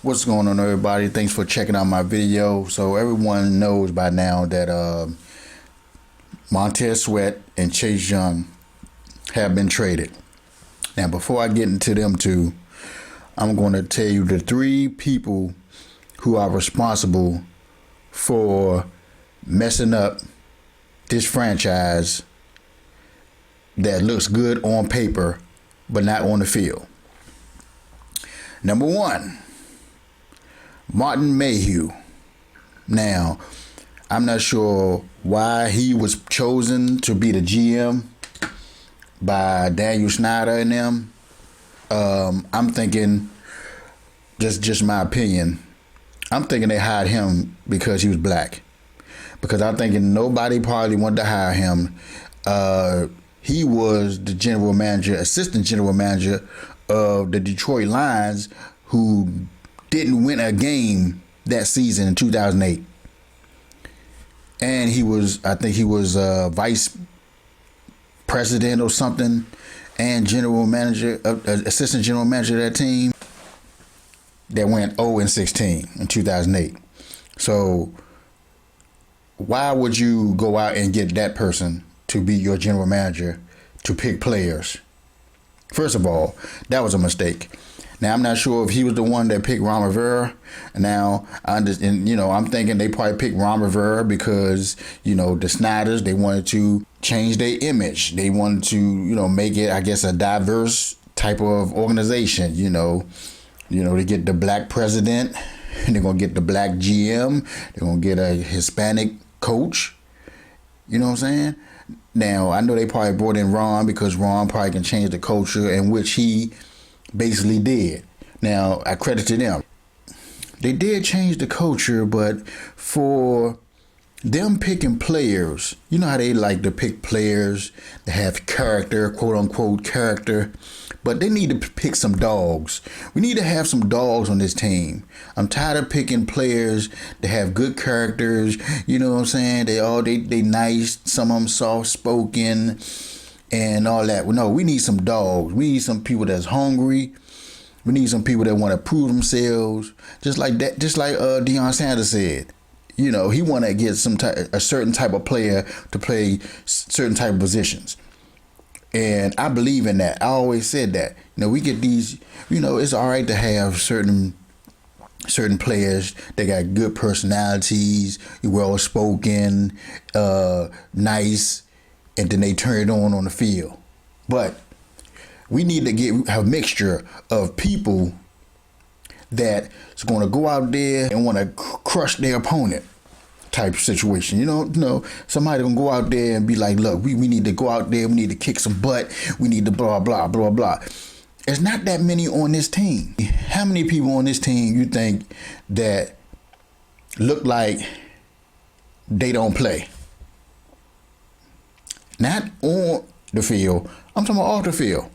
What's going on, everybody? Thanks for checking out my video. So everyone knows by now that Montez Sweat and Chase Young have been traded. Now, before I get into them two, I'm going to tell you the three people who are responsible for messing up this franchise that looks good on paper but not on the field. Number one, Martin Mayhew. Now, I'm not sure why he was chosen to be the GM by Daniel Snyder and them. I'm thinking, just my opinion, I'm thinking they hired him because he was black. Because I'm thinking nobody probably wanted to hire him. He was the assistant general manager of the Detroit Lions, who didn't win a game that season in 2008. And I think he was vice president or something, and assistant general manager of that team that went 0-16 in 2008. So why would you go out and get that person to be your general manager to pick players? First of all, that was a mistake. Now, I'm not sure if he was the one that picked Ron Rivera. Now, I'm thinking they probably picked Ron Rivera because, the Snyders, they wanted to change their image. They wanted to, make it, I guess, a diverse type of organization. They get the black president, and they're going to get the black GM. They're going to get a Hispanic coach. You know what I'm saying? Now, I know they probably brought in Ron because Ron probably can change the culture, in which he basically did. Now, I credit to them. They did change the culture, but for them picking players, you know how they like to pick players that have character, quote unquote character, but they need to pick some dogs. We need to have some dogs on this team. I'm tired of picking players that have good characters. You know what I'm saying? They nice, some of them soft spoken and all that. Well, no, we need some dogs. We need some people that's hungry. We need some people that want to prove themselves. Just like that. Just like Deion Sanders said. He want to get a certain type of player to play certain type of positions. And I believe in that. I always said that. We get these, it's all right to have certain players that got good personalities, well-spoken, nice, and then they turn it on the field. But we need to have a mixture of people that's going to go out there and want to crush their opponent type of situation. Somebody going to go out there and be like, look, we need to go out there, we need to kick some butt, we need to blah, blah, blah, blah. There's not that many on this team. How many people on this team you think that look like they don't play? Not on the field. I'm talking about off the field.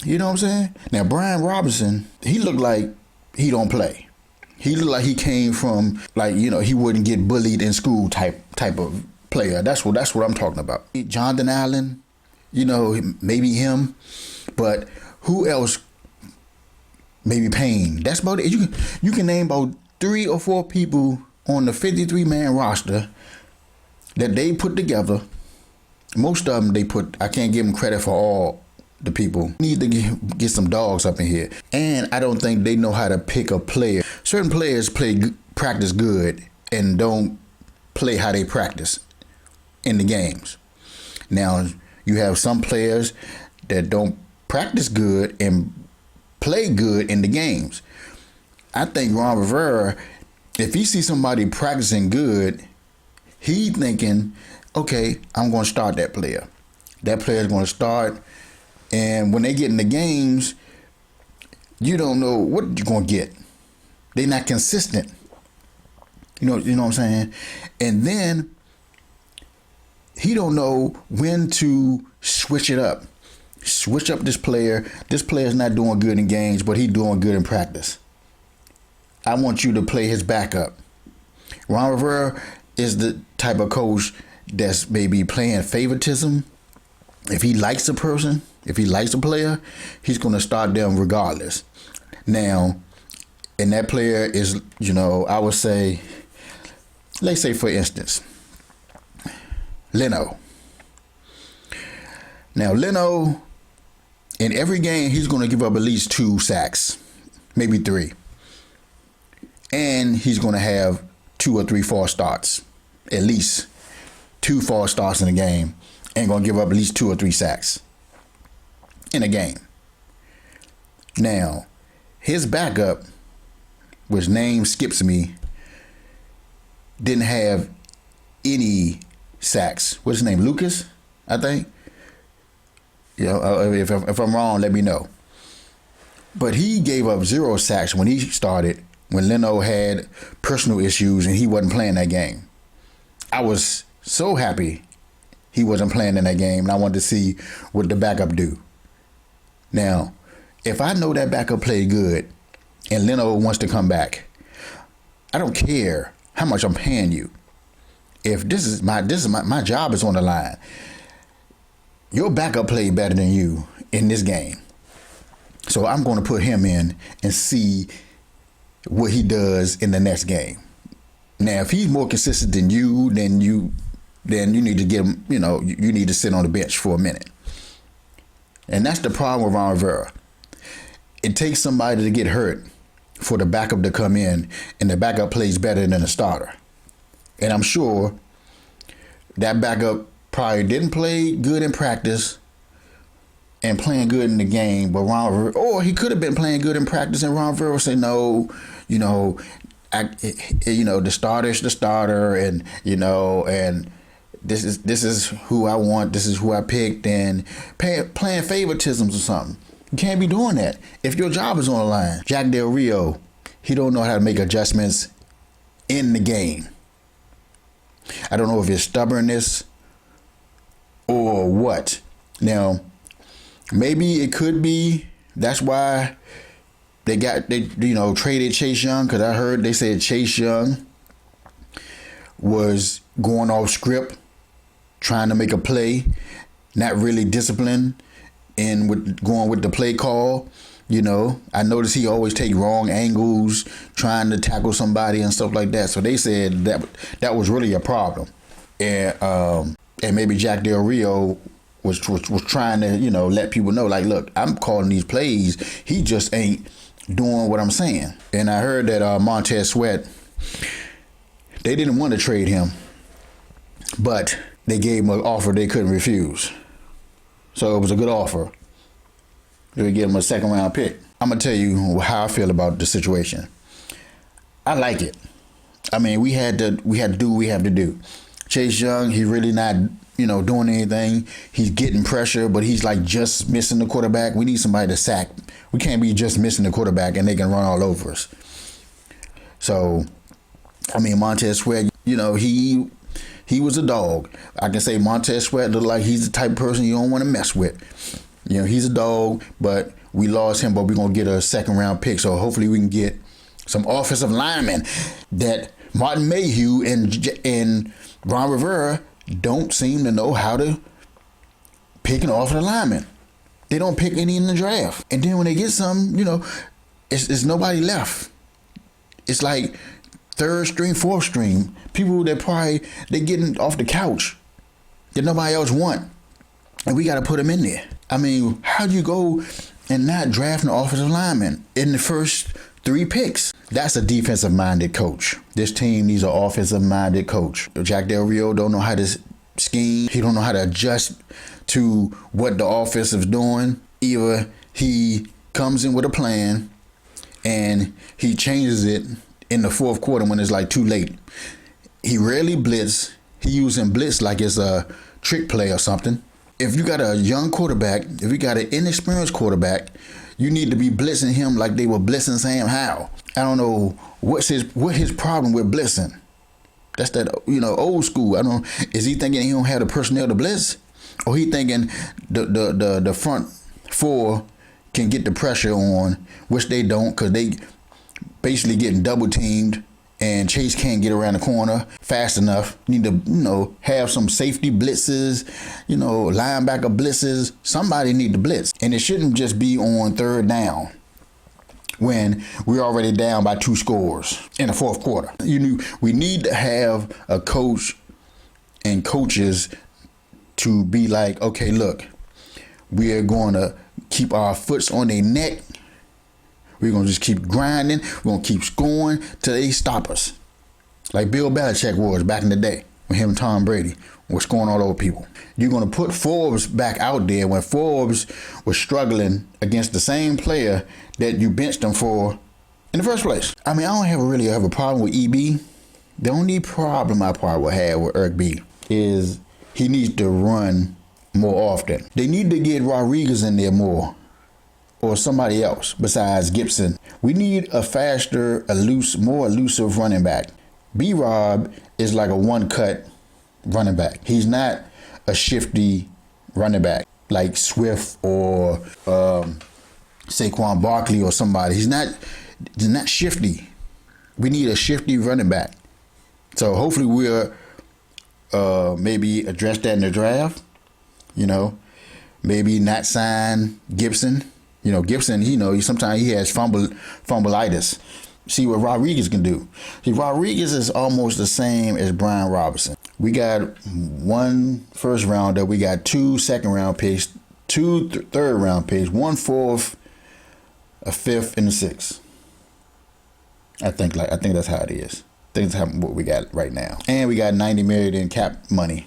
You know what I'm saying? Now, Brian Robinson, he looked like he don't play. He looked like he came from, he wouldn't get bullied in school type of player. That's what I'm talking about. Jonathan Allen, maybe him. But who else? Maybe Payne. That's about it. You can name about 3 or 4 people on the 53-man roster that they put together. Most of them I can't give them credit for all the people. We need to get some dogs up in here. And I don't think they know how to pick a player. Certain players practice good and don't play how they practice in the games. Now, you have some players that don't practice good and play good in the games. I think Ron Rivera, if he sees somebody practicing good, he thinking, okay, I'm going to start that player. That player is going to start. And when they get in the games, you don't know what you're going to get. They're not consistent. You know what I'm saying? And then he don't know when to switch it up. Switch up this player. This player is not doing good in games, but he's doing good in practice. I want you to play his backup. Ron Rivera is the type of coach that's maybe playing favoritism. If he likes a person, if he likes a player, he's going to start them regardless. Now, And that player is, I would say, let's say for instance, Leno. Now, Leno, in every game, he's going to give up at least 2 sacks, maybe 3. And he's going to have 2 or 3 false starts, at least 2 false starts in a game, and going to give up at least 2 or 3 sacks in a game. Now, his backup, which name skips me, didn't have any sacks. What's his name? Lucas, I think. If I'm wrong, let me know. But he gave up 0 sacks when he started, when Leno had personal issues and he wasn't playing that game. I was so happy he wasn't playing in that game, and I wanted to see what the backup do. Now, if I know that backup played good and Leno wants to come back, I don't care how much I'm paying you. If this is my job is on the line. Your backup played better than you in this game. So I'm going to put him in and see what he does in the next game. Now, if he's more consistent than you, then you need to get him, you need to sit on the bench for a minute. And that's the problem with Ron Rivera. It takes somebody to get hurt for the backup to come in, and the backup plays better than the starter. And I'm sure that backup probably didn't play good in practice and playing good in the game, but or he could have been playing good in practice, and Ron Rivera say, no, the starter's the starter, and and this is who I want, this is who I picked, and playing favoritisms or something. You can't be doing that if your job is on the line. Jack Del Rio, he don't know how to make adjustments in the game. I don't know if it's stubbornness or what. Now, maybe it could be that's why they traded Chase Young, because I heard they said Chase Young was going off script, trying to make a play, not really disciplined in going with the play call. I noticed he always take wrong angles, trying to tackle somebody and stuff like that. So they said that was really a problem, and maybe Jack Del Rio was trying to let people know, like, look, I'm calling these plays. He just ain't doing what I'm saying. And I heard that Montez Sweat, they didn't want to trade him, but they gave him an offer they couldn't refuse. So it was a good offer. They would give him a 2nd round pick. I'm going to tell you how I feel about the situation. I like it. I mean, we had to do what we have to do. Chase Young, he's really not, doing anything. He's getting pressure, but he's like just missing the quarterback. We need somebody to sack. We can't be just missing the quarterback and they can run all over us. So, I mean, Montez Sweat, he was a dog. I can say Montez Sweat looked like he's the type of person you don't want to mess with. He's a dog, but we lost him, but we're going to get a 2nd round pick. So hopefully we can get some offensive linemen that Martin Mayhew and Ron Rivera don't seem to know how to pick an offensive lineman. They don't pick any in the draft. And then when they get some, it's nobody left. It's like 3rd string, 4th string. People that they getting off the couch that nobody else want. And we got to put them in there. I mean, how do you go and not draft an offensive lineman in the first 3 picks? That's a defensive-minded coach. This team needs an offensive-minded coach. Jack Del Rio don't know how to scheme. He don't know how to adjust to what the offense is doing. Either he comes in with a plan and he changes it in the 4th quarter when it's like too late. He rarely blitz. He using blitz like it's a trick play or something. If you got a young quarterback, if you got an inexperienced quarterback, you need to be blitzing him like they were blitzing Sam Howell. I don't know what his problem with blitzing. That's that old school. I don't. Is he thinking he don't have the personnel to blitz, or he thinking the front 4 can get the pressure on, which they don't, because they basically getting double teamed. And Chase can't get around the corner fast enough. You need to, have some safety blitzes, linebacker blitzes. Somebody need to blitz. And it shouldn't just be on 3rd down. when we're already down by 2 scores in the fourth quarter. We need to have a coach and coaches to be like, okay, look, we are going to keep our foots on their neck. We're going to just keep grinding. We're going to keep scoring till they stop us. Like Bill Belichick was back in the day when him and Tom Brady were scoring all over people. You're going to put Forbes back out there when Forbes was struggling against the same player that you benched him for in the first place. I mean, I don't really have a problem with EB. The only problem I probably would have with Eric B is he needs to run more often. They need to get Rodriguez in there more, or somebody else besides Gibson. We need a faster, more elusive running back. B-Rob is like a one-cut running back. He's not a shifty running back like Swift or Saquon Barkley or somebody. He's not shifty. We need a shifty running back. So hopefully we'll maybe address that in the draft. Maybe not sign Gibson. Gibson, sometimes he has fumbleitis. See what Rodriguez can do. See, Rodriguez is almost the same as Brian Robinson. We got 1 first rounder, we got 2 second round picks, 2 third round picks, 1 fourth, a fifth, and a sixth. I think that's how it is. I think that's what we got right now. And we got $90 million in cap money.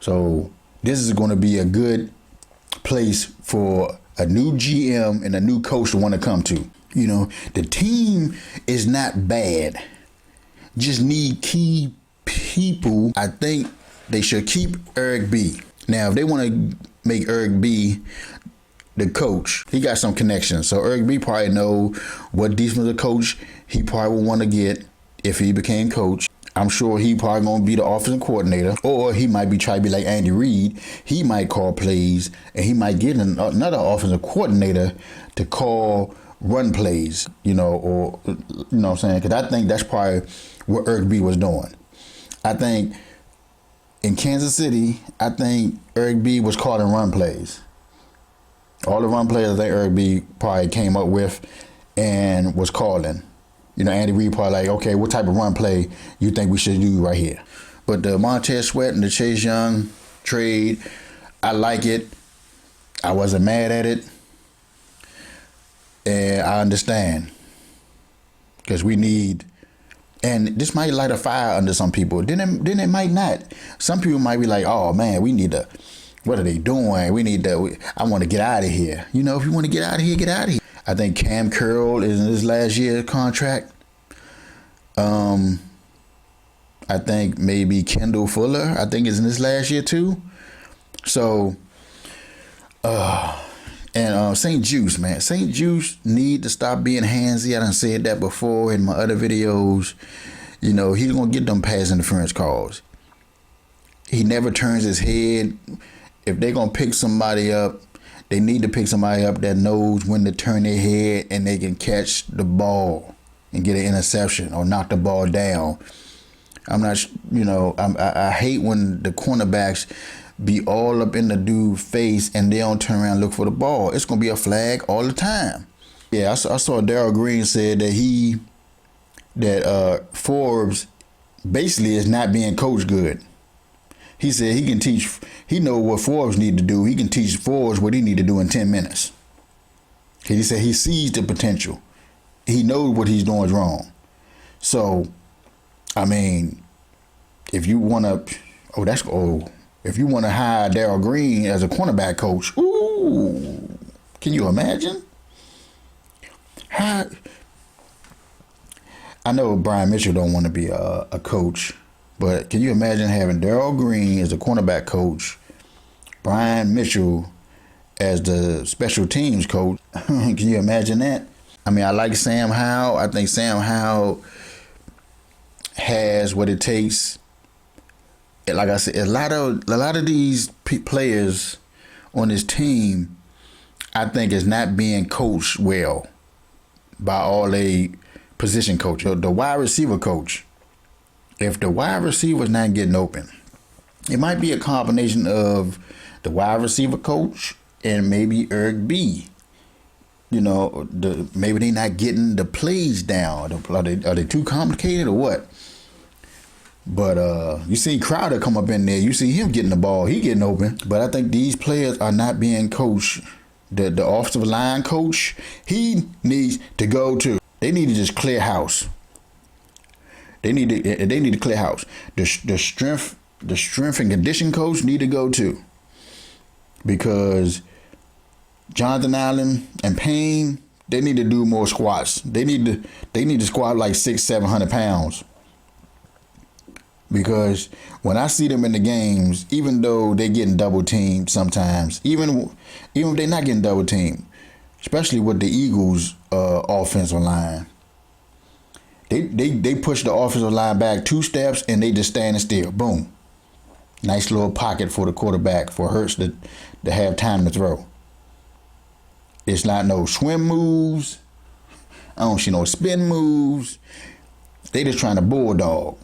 So this is going to be a good place for a new GM and a new coach to want to come to. The team is not bad. Just need key people. I think they should keep Eric B. Now, if they want to make Eric B the coach, he got some connections. So Eric B probably know what defensive coach he probably would want to get if he became coach. I'm sure he probably going to be the offensive coordinator, or he might be trying to be like Andy Reid. He might call plays, and he might get another offensive coordinator to call run plays, or, what I'm saying? Because I think that's probably what Eric B was doing. I think in Kansas City, I think Eric B was calling run plays. All the run plays I think Eric B probably came up with and was calling. Andy Reid probably like, okay, what type of run play you think we should do right here? But the Montez Sweat and the Chase Young trade, I like it. I wasn't mad at it. And I understand. Because we need, and this might light a fire under some people. Then it might not. Some people might be like, oh man, we need to, what are they doing? I want to get out of here. If you want to get out of here, get out of here. I think Cam Curl is in his last year contract. I think maybe Kendall Fuller, I think is in his last year too. So, St. Juice, man. St. Juice need to stop being handsy. I done said that before in my other videos. He's going to get them pass interference calls. He never turns his head. If they're going to pick somebody up, they need to pick somebody up that knows when to turn their head and they can catch the ball and get an interception or knock the ball down. I hate when the cornerbacks be all up in the dude's face and they don't turn around and look for the ball. It's going to be a flag all the time. Yeah, I saw Darryl Green said that Forbes basically is not being coached good. He said he know what Forbes need to do. He can teach Forbes what he need to do in 10 minutes. He said he sees the potential. He knows what he's doing is wrong. So, if you want to, if you want to hire Darryl Green as a cornerback coach, ooh, can you imagine? I know Brian Mitchell don't want to be a coach, but can you imagine having Darryl Green as a cornerback coach, Brian Mitchell as the special teams coach? Can you imagine that? I like Sam Howell. I think Sam Howell has what it takes. Like I said, a lot of these players on this team, I think, is not being coached well by all a position coach. The wide receiver coach, if the wide receiver's not getting open, it might be a combination of the wide receiver coach and maybe Eric B. maybe they not getting the plays down. Are they too complicated or what? But you see Crowder come up in there. You see him getting the ball. He getting open. But I think these players are not being coached. The offensive line coach, he needs to go to. They need to just clear house. They need to clear house. The strength and condition coach need to go too. Because Jonathan Allen and Payne, they need to do more squats. They need to squat like 600-700 pounds. Because when I see them in the games, even though they're getting double teamed sometimes, even if they're not getting double teamed, especially with the Eagles' offensive line, they push the offensive line back 2 steps and they just standing still. Boom. Nice little pocket for the quarterback for Hurts to have time to throw. It's not no swim moves. I don't see no spin moves. They just trying to bulldog.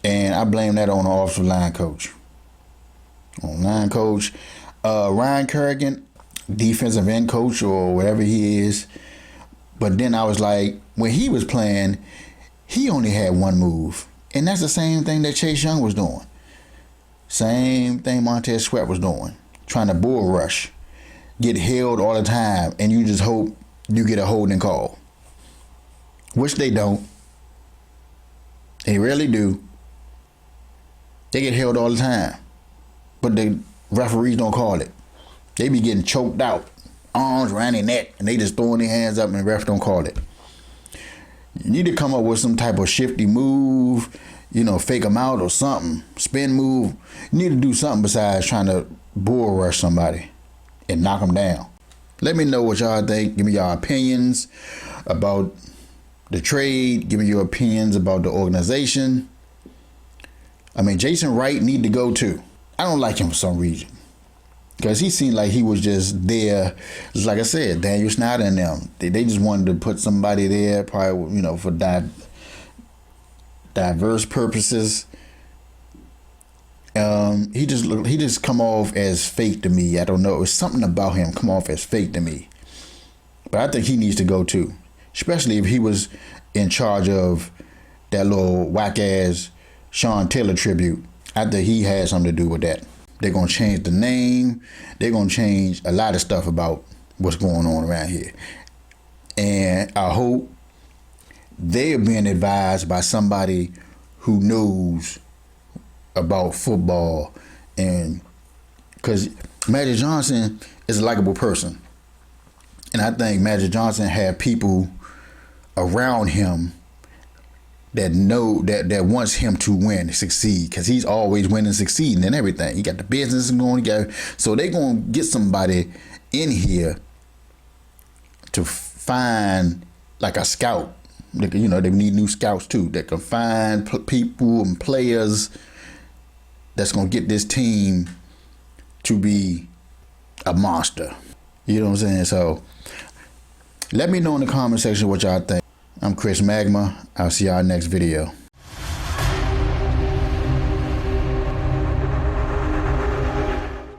And I blame that on the offensive line coach. Ryan Kerrigan, defensive end coach or whatever he is. But then I was like, when he was playing, he only had one move. And that's the same thing that Chase Young was doing. Same thing Montez Sweat was doing. Trying to bull rush. Get held all the time. And you just hope you get a holding call. Which they don't. They really do. They get held all the time. But the referees don't call it. They be getting choked out. Arms around their neck. And they just throwing their hands up and the ref don't call it. You need to come up with some type of shifty move. Fake them out or something. Spin move. You need to do something besides trying to bull rush somebody and knock them down. Let me know what y'all think. Give me y'all opinions about the trade. Give me your opinions about the organization. Jason Wright need to go too. I don't like him for some reason. Because he seemed like he was just there. Just like I said, Daniel Snyder and them. They just wanted to put somebody there, probably, for diverse purposes. He just come off as fake to me. I don't know. It's something about him come off as fake to me. But I think he needs to go too. Especially if he was in charge of that little whack-ass Sean Taylor tribute. I think he had something to do with that. They're going to change the name. They're going to change a lot of stuff about what's going on around here. And I hope they are being advised by somebody who knows about football. And because Magic Johnson is a likable person. And I think Magic Johnson had people around him that know that wants him to win, succeed, because he's always winning, succeeding, and everything. He got the business going together, so they're gonna get somebody in here to find like a scout. They need new scouts too that can find people and players that's gonna get this team to be a monster. You know what I'm saying? So let me know in the comment section what y'all think. I'm Chris Magma. I'll see y'all next video.